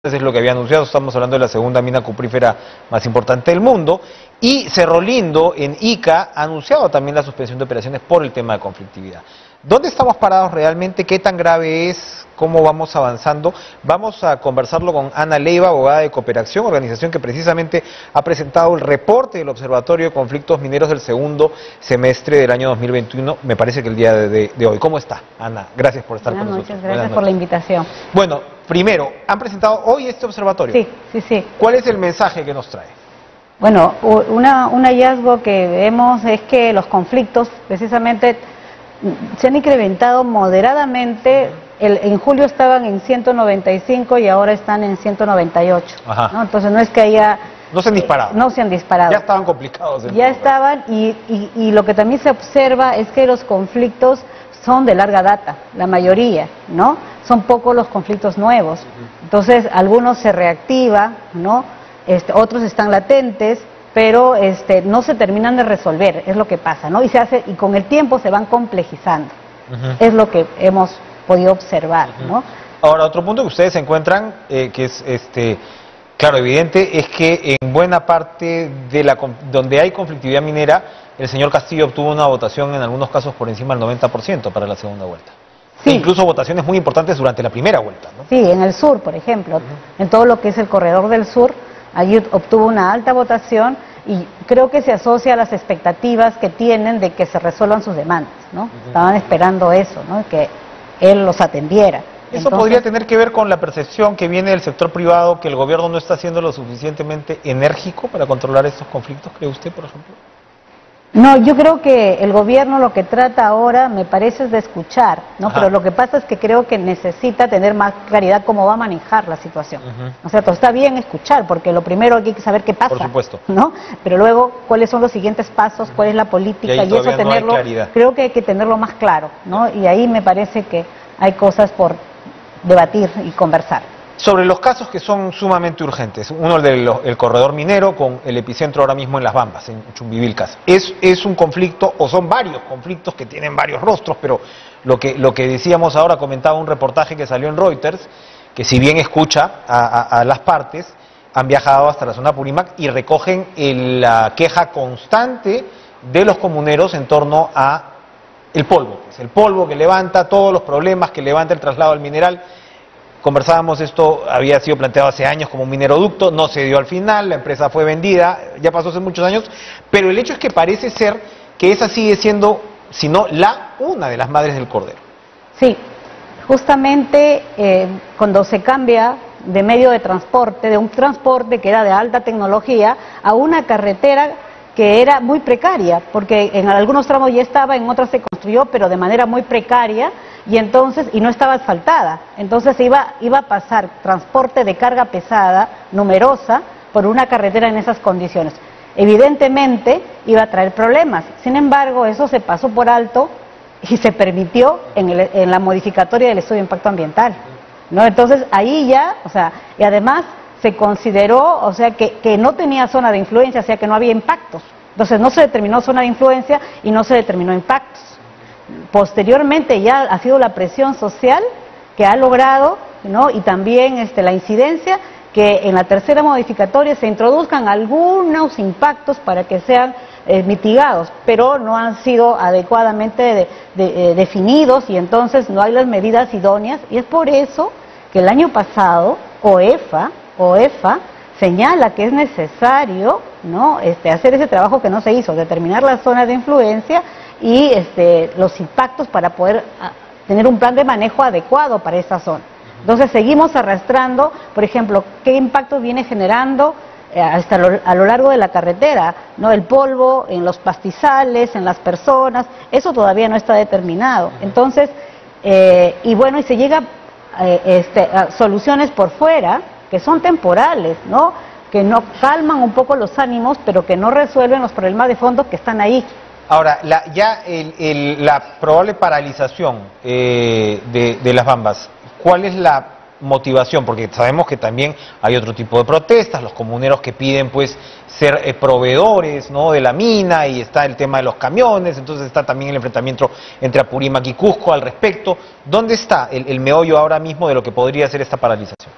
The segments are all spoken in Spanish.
es lo que había anunciado. Estamos hablando de la segunda mina cuprífera más importante del mundo. Y Cerro Lindo, en Ica, ha anunciado también la suspensión de operaciones por el tema de conflictividad. ¿Dónde estamos parados realmente? ¿Qué tan grave es? ¿Cómo vamos avanzando? Vamos a conversarlo con Ana Leiva, abogada de Cooperación, organización que precisamente ha presentado el reporte del Observatorio de Conflictos Mineros del segundo semestre del año 2021, me parece que el día de hoy. ¿Cómo está, Ana? Gracias por estar con nosotros. Gracias por la invitación. Bueno, primero, ¿han presentado hoy este observatorio? Sí. ¿Cuál es el mensaje que nos trae? Bueno, un hallazgo que vemos es que los conflictos precisamente se han incrementado moderadamente. En julio estaban en 195 y ahora están en 198. ¿No? Entonces no es que haya... No se han disparado. No se han disparado. Ya estaban complicados. Ya estaban y lo que también se observa es que los conflictos son de larga data, la mayoría, ¿no? Son pocos los conflictos nuevos. Entonces algunos se reactivan, ¿no? Otros están latentes, pero no se terminan de resolver, es lo que pasa, ¿no? Y con el tiempo se van complejizando. Es lo que hemos podido observar, ¿no? Ahora, otro punto que ustedes encuentran, que es claro, evidente, es que en buena parte de donde hay conflictividad minera, el señor Castillo obtuvo una votación en algunos casos por encima del 90% para la segunda vuelta. Sí. E incluso votaciones muy importantes durante la primera vuelta, ¿no? Sí, en el sur, por ejemplo, en todo lo que es el corredor del sur, allí obtuvo una alta votación y creo que se asocia a las expectativas que tienen de que se resuelvan sus demandas, ¿no? Estaban esperando eso, ¿no? Que él los atendiera. ¿Eso podría tener que ver con la percepción que viene del sector privado que el gobierno no está siendo lo suficientemente enérgico para controlar estos conflictos, cree usted, por ejemplo? No, yo creo que el gobierno lo que trata ahora, me parece, es de escuchar, ¿no? Pero lo que pasa es que creo que necesita tener más claridad cómo va a manejar la situación. O sea, está bien escuchar, porque lo primero hay que saber qué pasa. Por supuesto. ¿No? Pero luego, ¿cuáles son los siguientes pasos? ¿Cuál es la política? Y eso tenerlo, creo que hay que tenerlo más claro, ¿no? Y ahí me parece que hay cosas por debatir y conversar. Sobre los casos que son sumamente urgentes, uno el corredor minero, con el epicentro ahora mismo en Las Bambas, en Chumbivilcas. Es un conflicto, o son varios conflictos que tienen varios rostros, pero lo que decíamos ahora, comentaba un reportaje que salió en Reuters, que si bien escucha a las partes, han viajado hasta la zona Purímac y recogen la queja constante de los comuneros en torno a el polvo. Es el polvo que levanta, todos los problemas que levanta el traslado del mineral. Conversábamos, esto había sido planteado hace años como un mineroducto, no se dio al final, la empresa fue vendida, ya pasó hace muchos años, pero el hecho es que parece ser que esa sigue siendo, si no una de las madres del cordero. Sí, justamente cuando se cambia de medio de transporte, de un transporte que era de alta tecnología, a una carretera que era muy precaria, porque en algunos tramos ya estaba, en otros se construyó, pero de manera muy precaria, y no estaba asfaltada. Entonces iba a pasar transporte de carga pesada, numerosa, por una carretera en esas condiciones. Evidentemente iba a traer problemas. Sin embargo, eso se pasó por alto y se permitió en la modificatoria del estudio de impacto ambiental, ¿no? Entonces ahí ya, y además se consideró, que no tenía zona de influencia, que no había impactos. Entonces no se determinó zona de influencia y no se determinó impactos. Posteriormente ya ha sido la presión social que ha logrado, ¿no? Y también la incidencia, que en la tercera modificatoria se introduzcan algunos impactos para que sean mitigados, pero no han sido adecuadamente definidos y entonces no hay las medidas idóneas, y es por eso que el año pasado OEFA señala que es necesario, ¿no? hacer ese trabajo que no se hizo, determinar las zonas de influencia y los impactos para poder tener un plan de manejo adecuado para esa zona. Entonces seguimos arrastrando, por ejemplo, qué impactos viene generando a lo largo de la carretera, ¿no? El polvo en los pastizales, en las personas, eso todavía no está determinado. Entonces, y se llega a soluciones por fuera que son temporales, ¿no? Que no calman un poco los ánimos, pero que no resuelven los problemas de fondo que están ahí. Ahora, la probable paralización de Las Bambas, ¿cuál es la motivación? Porque sabemos que también hay otro tipo de protestas, los comuneros que piden pues ser proveedores, ¿no? de la mina, y está el tema de los camiones, entonces está también el enfrentamiento entre Apurímac y Cusco al respecto. ¿Dónde está el meollo ahora mismo de lo que podría ser esta paralización?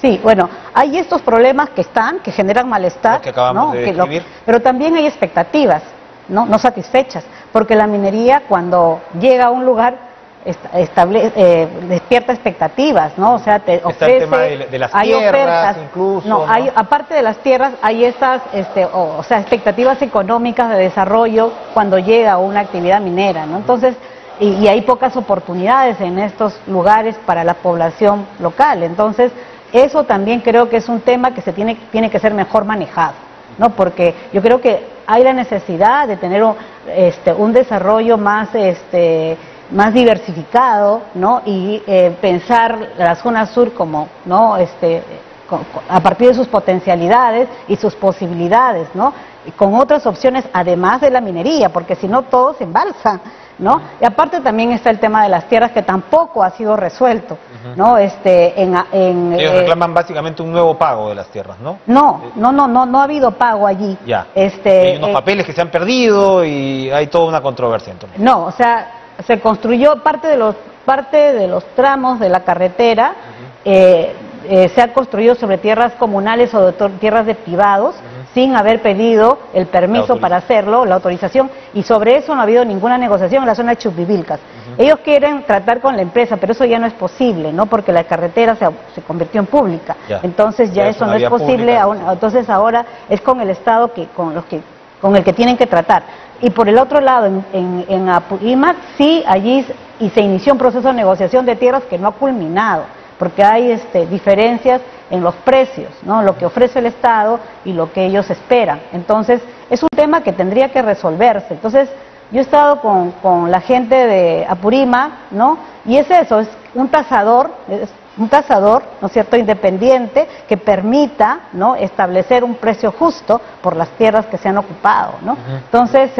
Sí, bueno, hay estos problemas que generan malestar, Lo que acabamos ¿no? de describir. Pero también hay expectativas, no satisfechas, porque la minería cuando llega a un lugar despierta expectativas, ¿no? O sea, te ofrece, está el tema de las hay tierras, ofertas, incluso, no, ¿no? aparte de las tierras, hay estas, o sea, expectativas económicas de desarrollo cuando llega una actividad minera, ¿no? Entonces, y hay pocas oportunidades en estos lugares para la población local. Entonces, eso también creo que es un tema que tiene que ser mejor manejado, ¿no? Porque yo creo que hay la necesidad de tener un desarrollo más diversificado, ¿no? Y pensar la zona sur como, ¿no? A partir de sus potencialidades y sus posibilidades, ¿no? Y con otras opciones además de la minería, porque si no todo se embalsa, ¿no? Y aparte también está el tema de las tierras que tampoco ha sido resuelto, ¿no? Ellos reclaman básicamente un nuevo pago de las tierras, ¿no? No ha habido pago allí. Ya. Hay unos papeles que se han perdido y hay toda una controversia entonces. No, o sea, se construyó parte de los tramos de la carretera, se ha construido sobre tierras comunales o tierras de privados, sin haber pedido el permiso para hacerlo, la autorización, y sobre eso no ha habido ninguna negociación en la zona de Chuquivilcas. Ellos quieren tratar con la empresa, pero eso ya no es posible, ¿no? Porque la carretera se convirtió en pública. Entonces ya eso no es posible, entonces ahora es con el Estado con el que tienen que tratar. Y por el otro lado, en Apurímac, sí, allí y se inició un proceso de negociación de tierras que no ha culminado, porque hay diferencias en los precios, ¿no? Lo que ofrece el Estado y lo que ellos esperan. Entonces, es un tema que tendría que resolverse. Entonces, yo he estado con la gente de Apurímac, ¿no? Y es eso, es un tasador, ¿no es cierto?, independiente, que permita, ¿no?, establecer un precio justo por las tierras que se han ocupado, ¿no? Entonces,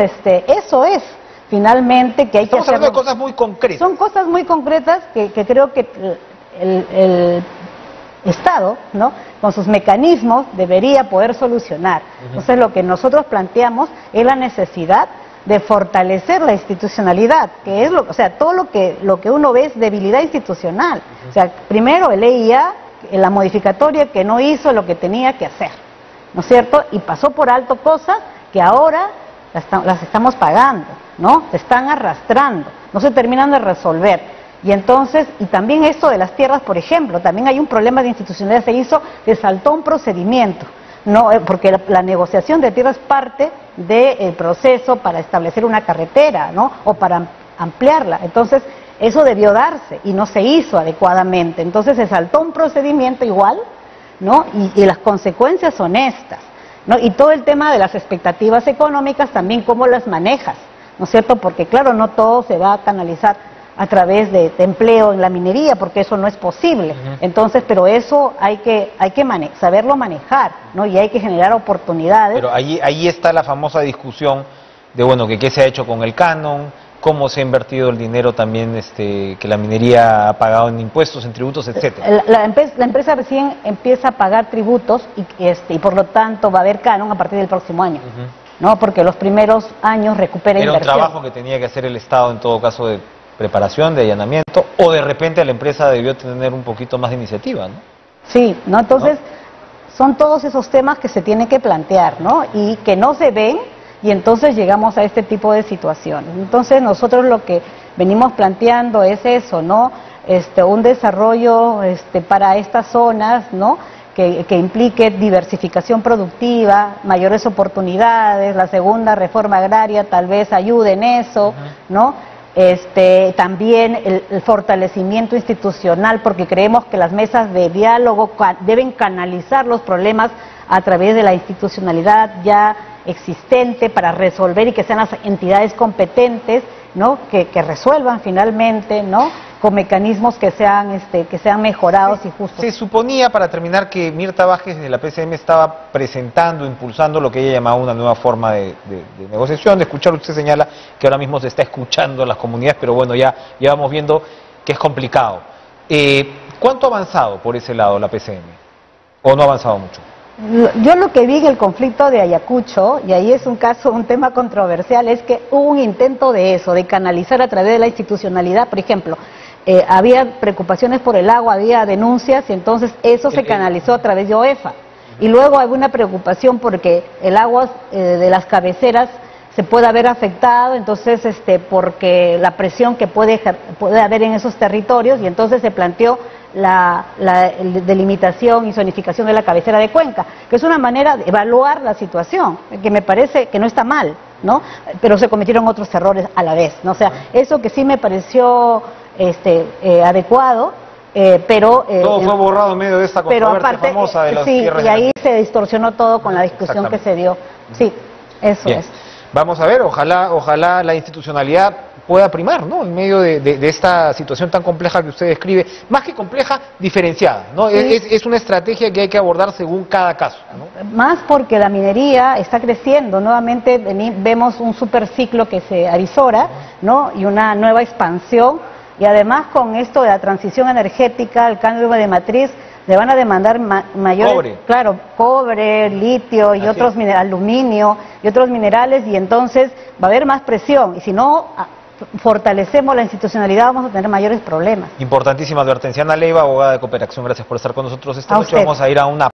eso es finalmente que hay que hacer. Estamos hablando de cosas muy concretas. Son cosas muy concretas que creo que el Estado, ¿no?, con sus mecanismos debería poder solucionar. Entonces, lo que nosotros planteamos es la necesidad de fortalecer la institucionalidad, que es todo lo que uno ve es debilidad institucional. O sea, primero el EIA, la modificatoria que no hizo lo que tenía que hacer, ¿no es cierto? Y pasó por alto cosas que ahora las estamos pagando, ¿no? Se están arrastrando, no se terminan de resolver. Y entonces, y también esto de las tierras, por ejemplo, también hay un problema de institucionalidad, se saltó un procedimiento, ¿no? Porque la negociación de tierras es parte del proceso para establecer una carretera, ¿no?, o para ampliarla. Entonces, eso debió darse y no se hizo adecuadamente. Entonces, se saltó un procedimiento igual, ¿no? Y las consecuencias son estas, ¿no? Y todo el tema de las expectativas económicas también, cómo las manejas, ¿no es cierto? Porque, claro, no todo se va a canalizar a través de empleo en la minería, porque eso no es posible. Entonces, pero eso hay que saberlo manejar, ¿no? Y hay que generar oportunidades. Pero ahí está la famosa discusión de, bueno, que qué se ha hecho con el canon, cómo se ha invertido el dinero también que la minería ha pagado en impuestos, en tributos, etcétera. La empresa recién empieza a pagar tributos y por lo tanto va a haber canon a partir del próximo año, ¿no? Porque los primeros años recupera inversión. Era un trabajo que tenía que hacer el Estado en todo caso de preparación, de allanamiento, o de repente la empresa debió tener un poquito más de iniciativa, ¿no? Sí, ¿no? Entonces, son todos esos temas que se tienen que plantear, ¿no? Y que no se ven, y entonces llegamos a este tipo de situaciones. Entonces, nosotros lo que venimos planteando es eso, ¿no? Un desarrollo para estas zonas, ¿no?, que implique diversificación productiva, mayores oportunidades, la segunda reforma agraria tal vez ayude en eso, ¿no? También el fortalecimiento institucional, porque creemos que las mesas de diálogo deben canalizar los problemas a través de la institucionalidad ya existente para resolver y que sean las entidades competentes, ¿no?, que resuelvan finalmente, ¿no?, con mecanismos que sean mejorados y justos. Se suponía, para terminar, que Mirta Vázquez de la PCM estaba presentando, impulsando lo que ella llamaba una nueva forma de negociación, de escuchar. Usted señala que ahora mismo se está escuchando a las comunidades, pero bueno, ya vamos viendo que es complicado. ¿Cuánto ha avanzado por ese lado la PCM? ¿O no ha avanzado mucho? Yo lo que vi en el conflicto de Ayacucho, y ahí es un tema controversial, es que hubo un intento de eso, de canalizar a través de la institucionalidad. Por ejemplo, había preocupaciones por el agua, había denuncias, y entonces eso se canalizó a través de OEFA. Y luego hay una preocupación porque el agua de las cabeceras se puede haber afectado, entonces porque la presión que puede haber en esos territorios, y entonces se planteó la delimitación y zonificación de la cabecera de Cuenca, que es una manera de evaluar la situación, que me parece que no está mal, ¿no? Pero se cometieron otros errores a la vez, ¿no? O sea, eso que sí me pareció adecuado, pero todo fue borrado en medio de esta controversia famosa de los cierres. Y ahí se distorsionó todo con la discusión que se dio. Sí, eso Bien. es. Vamos a ver, ojalá la institucionalidad pueda primar, ¿no? En medio de esta situación tan compleja que usted describe, más que compleja, diferenciada, ¿no? Sí. Es una estrategia que hay que abordar según cada caso, ¿no? Más porque la minería está creciendo, nuevamente vemos un superciclo que se avisora, ¿no? Y una nueva expansión, y además con esto de la transición energética, el cambio de matriz, le van a demandar mayores, cobre. Claro, cobre, litio y otros aluminio y otros minerales, y entonces va a haber más presión, y si no fortalecemos la institucionalidad vamos a tener mayores problemas. Importantísima advertencia. Ana Leiva, abogada de Cooperación, gracias por estar con nosotros esta noche. Usted. Vamos a ir a una